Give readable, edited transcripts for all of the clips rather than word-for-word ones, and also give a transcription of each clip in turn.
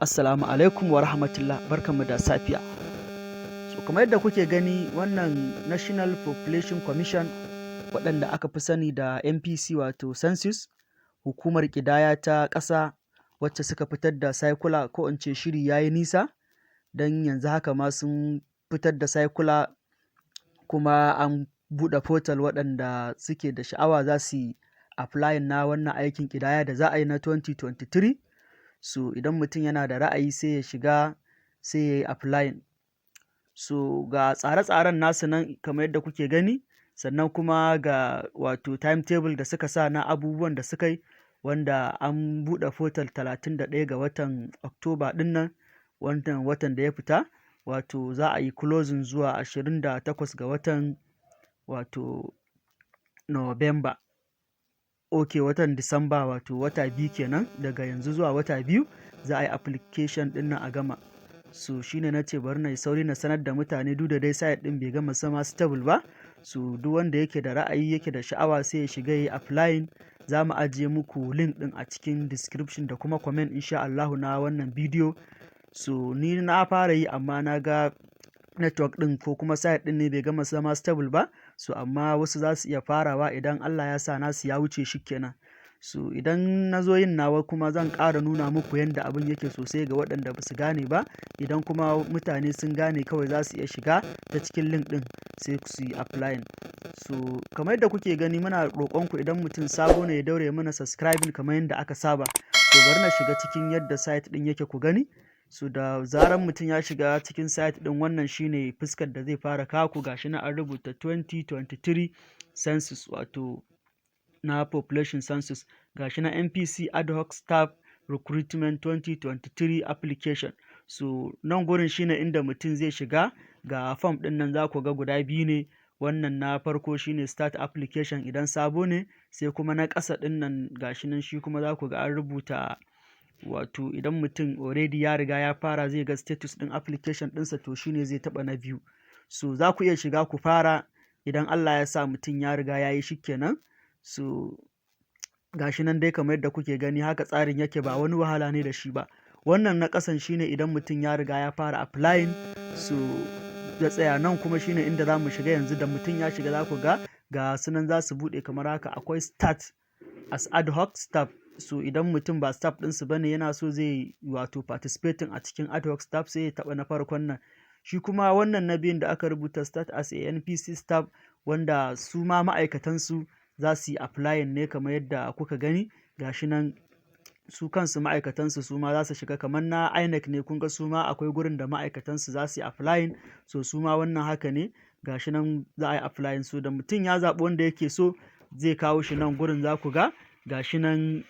Assalamu alaikum wa rahmatullah, barkanmu da safiya. So kamar yadda kuke gani, wannan National Population Commission, waɗanda aka fi sani da NPC wato Census, hukumar Kidaya ta ƙasa wacce suka fitar da circular, ko in ce shiri ya yi nisa, don yanzu haka ma sun fitar da circular kuma an buɗe portal waɗanda suke da sha'awa za su yi applying na wannan aikin ƙidaya da za a yi na 2023. So idan mutum yana da ra'ayi sai ya shiga sai ya yi applying. So ga tsare-tsaren nasu nan kamar yadda kuke gani, sannan kuma ga wato timetable da suka sa na abubuwan da suka yi, wanda an buɗe portal 31 ga watan Oktoba ɗin nan, wannan watan da ya fita, wato za a yi closing zuwa 28 ga watan wato November. Ok, watan Disamba, wato wata biyu kenan, daga yanzu zuwa wata biyu za a yi application ɗin nan a gama. So shine na ce bari na yi sauri na sanar da mutane, duk da dai site ɗin bai gama sama stable ba. So duk wanda yake da ra'ayi yake da sha'awa sai ya shiga yi applying. Za mu ajiye muku link ɗin a cikin description da kuma comment insha Allahu na wannan bidiyo. So ni na fara yi amma na ga network ɗin ko kuma site ɗin ne bai gama zama stable ba. So amma wasu za su iya farawa idan Allah ya sa nasu ya wuce shi kenan. So idan na zo yin nawa kuma zan ƙara nuna muku yadda abin yake sosai ga waɗanda ba su gane ba. Idan kuma mutane sun gane, kawai za su iya shiga ta cikin link ɗin sai su yi applying. So kamar yadda kuke gani, muna roƙonku idan mutum sabo ne ya daure mana subscribing kamar yadda aka saba. So bari na shiga cikin yadda site ɗin yake ku gani. So da zaran mutum ya shiga cikin site ɗin, wannan shine fuskar da zai fara kawo ku. Gashi na an rubuta 2023 census, wato na population census. Gashi na NPC ad hoc staff recruitment 2023 application. So nan gurin shine inda mutum zai shiga. Ga form ɗin nan za ku ga guda biyu ne. Wannan na farko shine start application idan sabo ne, sai kuma na ƙasa ɗin nan gashi nan shi kuma za ku ga an rubuta, wato idan mutum already ya riga ya fara zai ga status ɗin application ɗinsa, to shine zai taɓa na biyu. So za ku iya shiga ku fara idan Allah ya sa mutum ya riga ya yi shi kenan. So gashi nan dai kamar yadda kuke gani, haka tsarin yake, ba wani wahala ne da shi ba. Wannan na ƙasan shine idan mutum ya riga ya fara applying. So ya tsaya nan kuma shine inda za mu shiga yanzu. Da mutum ya shiga za ku ga sunan za su buɗe kamar haka. Akwai start as ad hoc staff. So idan mutum ba staff ɗinsu ba ne, yana so zai wato participating a cikin ad hoc staff, sai ya taɓa na farkon nan. Shi kuma wannan na biyun da aka rubuta start as a NPC staff, wanda su ma ma'aikatansu za su yi applying ne kamar yadda kuka gani. Gashi nan su kansu ma'aikatansu su ma za su shiga kamar na INEC ne. Kun ga su ma akwai gurin da ma'aikatansu za su yi applying. So su ma wannan haka ne. Gashi nan za a yi applying. So da mutum ya zaɓi wanda yake so, zai kawo shi nan gurin. Za ku ga gashi nan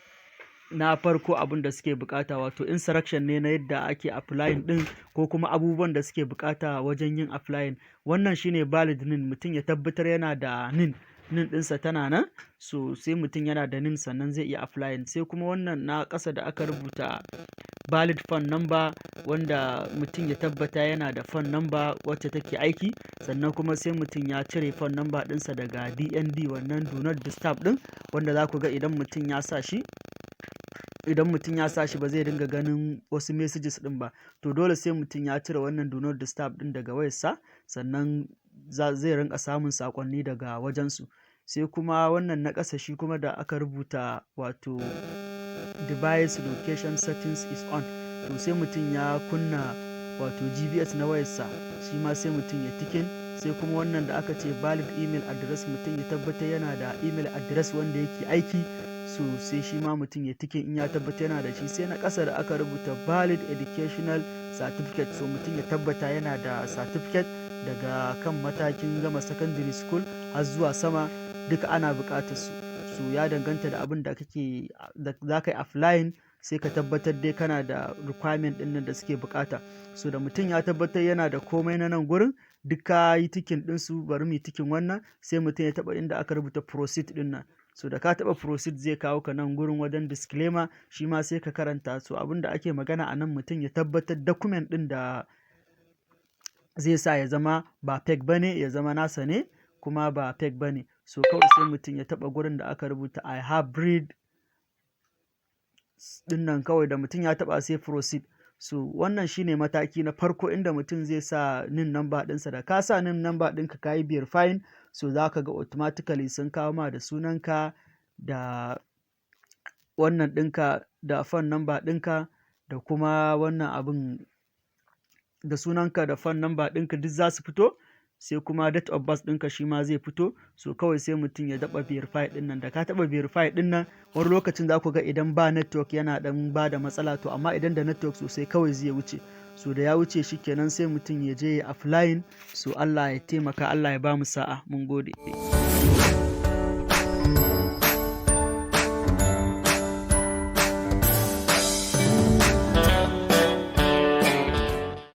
na farko abin da suke bukata, wato instruction ne na yadda ake applying din, ko kuma abubuwan da suke bukata wajen yin applying. Wannan shine valid nin, mutum ya tabbatar yana da nin ɗinsa tana nan. So sai mutum yana da nin sannan zai iya applying. Sai kuma wannan na ƙasa da aka rubuta valid phone number, wanda mutum ya tabbata yana da phone number wacce take aiki. Sannan kuma sai mutum ya cire phone number ɗinsa daga DND, wannan do not disturb ɗin, wanda za ku ga idan mutum ya sa shi ba zai dinga ganin wasu messages ɗin ba. To dole sai mutum ya cire wannan do not disturb ɗin daga wayarsa, sannan zai rinka samun saƙonni daga wajensu. Sai kuma wannan na ƙasa shi kuma da aka rubuta wato device location settings is on. To sai mutum ya kunna wato GPS na wayarsa, shi ma sai mutum ya tikin. Sai kuma wannan da aka ce valid email address, mutum ya tabbatar yana da email address wanda yake aiki. So sai shi ma mutum ya tikin in ya tabbata yana da shi. Sai na ƙasa da aka rubuta valid educational certificate. So mutum ya tabbata yana da certificate daga kan matakin gama secondary school har zuwa sama, duka ana buƙatar su. So ya danganta da abin da za ka yi applying, sai ka tabbatar dai kana da requirement ɗin nan da suke buƙata. So da mutum ya tabbatar yana da komai na nan gurin, duka yi tikin ɗinsu. Bari mu yi tikin wannan, sai mutum ya taɓa inda aka rubuta proceed ɗin nan. So da ka taɓa proceed zai kawo ka nan gurin wajen disclaimer, shi ma sai ka karanta. So abin da ake magana a nan, mutum ya tabbatar document ɗin da zai sa ya zama ba fake ba ne, ya zama nasa ne kuma ba fake ba ne. So kawai sai mutum ya taɓa gurin da aka rubuta I have breed ɗin nan, kawai da mutum ya taɓa sai proceed. So wannan shine mataki na farko inda mutum zai sa nin number ɗinsa. Da ka sa nin number ɗinka ka yi verifying, so za ka ga automatically sun kawo ma da sunanka da wannan ɗinka da phone number ɗinka da kuma wannan abin da sunanka da phone number ɗinka duk za su fito, sai kuma date of birth ɗinka shi ma zai fito. So kawai sai mutum ya taɓa verify ɗin nan. Da ka taɓa verify ɗin nan, wani lokacin za ku ga idan ba network yana ɗan ba da matsala, to amma idan da network sosai kawai zai wuce. So da ya wuce shi kenan sai mutum ya je ya applying. So Allah ya taimaka, Allah ya ba mu sa'a. Mun gode.